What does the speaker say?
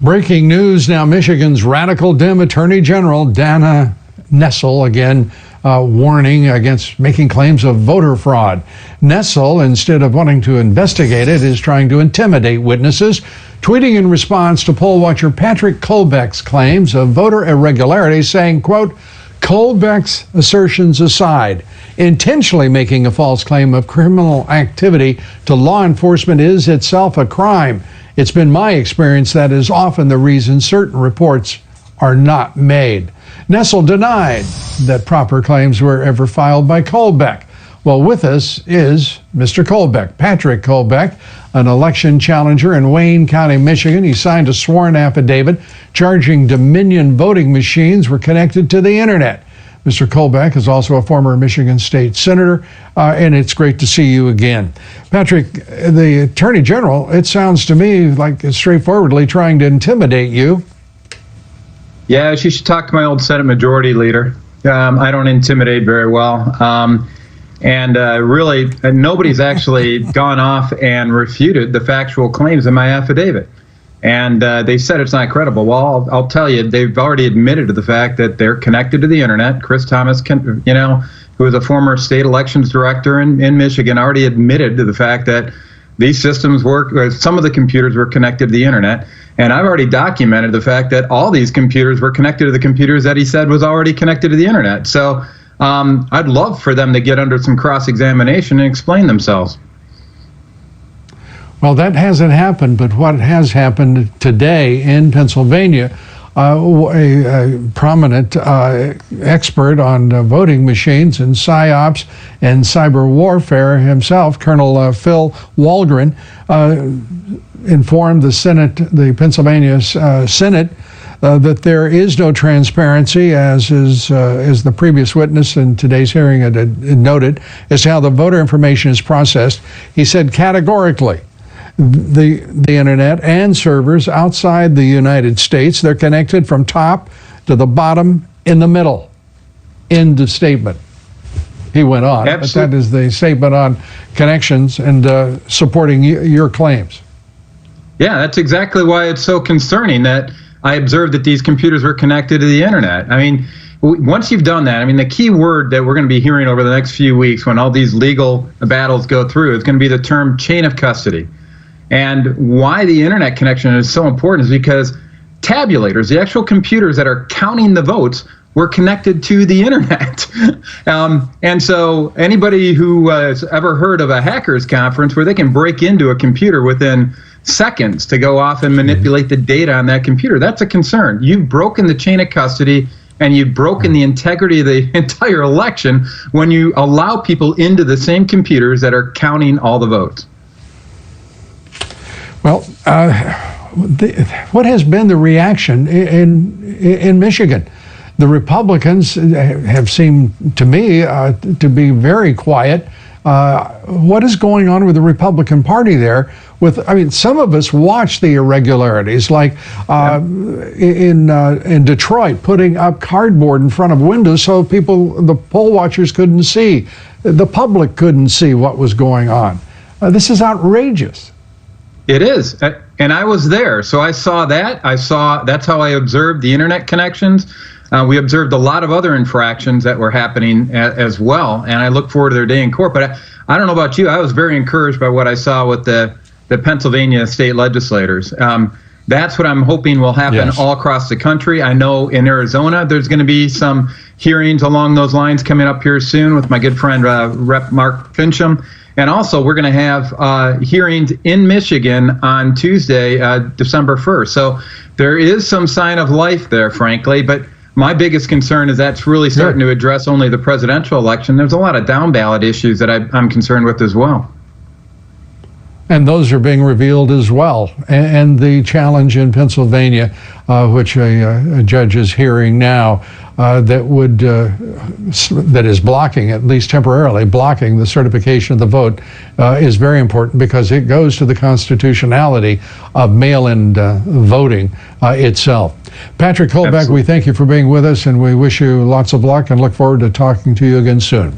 Breaking news now. Michigan's radical Dem Attorney General Dana Nessel again warning against making claims of voter fraud. Nessel, instead of wanting to investigate it, is trying to intimidate witnesses, tweeting in response to poll watcher Patrick Colbeck's claims of voter irregularities, saying, quote, Colbeck's assertions aside, intentionally making a false claim of criminal activity to law enforcement is itself a crime. It's been my experience that is often the reason certain reports are not made. Nessel denied that proper claims were ever filed by Colbeck. Well, with us is Mr. Colbeck, Patrick Colbeck, an election challenger in Wayne County, Michigan. He signed a sworn affidavit charging Dominion voting machines were connected to the internet. Mr. Colbeck is also a former Michigan State Senator, and it's great to see you again. Patrick, the Attorney General, it sounds to me like straightforwardly trying to intimidate you. Yeah, she should talk to my old Senate Majority Leader. I don't intimidate very well. Really, nobody's actually gone off and refuted the factual claims in my affidavit. And they said it's not credible. Well, I'll tell you, they've already admitted to the fact that they're connected to the internet. Chris Thomas, who is a former state elections director in Michigan, already admitted to the fact that these systems work, some of the computers were connected to the internet. And I've already documented the fact that all these computers were connected to the computers that he said was already connected to the internet. So I'd love for them to get under some cross-examination and explain themselves. Well, that hasn't happened, but what has happened today in Pennsylvania, a prominent expert on voting machines and PSYOPs and cyber warfare himself, Colonel Phil Waldron, informed the Pennsylvania Senate that there is no transparency, as the previous witness in today's hearing had noted, as to how the voter information is processed. He said categorically, the internet and servers outside the United States, they're connected from top to the bottom in the middle. End of statement. He went on. Absolutely. But that is the statement on connections and supporting your claims. Yeah, that's exactly why it's so concerning that I observed that these computers were connected to the internet. I mean, once you've done that, I mean, the key word that we're going to be hearing over the next few weeks when all these legal battles go through is going to be the term chain of custody. And why the internet connection is so important is because tabulators, the actual computers that are counting the votes, were connected to the internet. And so anybody who has ever heard of a hackers conference where they can break into a computer within seconds to go off and manipulate the data on that computer, that's a concern. You've broken the chain of custody and you've broken the integrity of the entire election when you allow people into the same computers that are counting all the votes. Well, what has been the reaction in Michigan? The Republicans have seemed to me to be very quiet. What is going on with the Republican Party there? Some of us watched the irregularities, like in Detroit, putting up cardboard in front of windows so the poll watchers couldn't see, the public couldn't see what was going on. This is outrageous. It is, and I was there, so I saw that. That's how I observed the internet connections. We observed a lot of other infractions that were happening as well, and I look forward to their day in court. But I don't know about you, I was very encouraged by what I saw with the Pennsylvania state legislators. That's what I'm hoping will happen all across the country. I know in Arizona there's going to be some hearings along those lines coming up here soon with my good friend Rep. Mark Fincham. And also, we're going to have hearings in Michigan on Tuesday, December 1st. So there is some sign of life there, frankly. But my biggest concern is that's really starting to address only the presidential election. There's a lot of down ballot issues that I'm concerned with as well. And those are being revealed as well. And the challenge in Pennsylvania, which a judge is hearing now, that is blocking, at least temporarily, blocking the certification of the vote, is very important because it goes to the constitutionality of mail-in voting itself. Patrick Colbeck, we thank you for being with us, and we wish you lots of luck and look forward to talking to you again soon.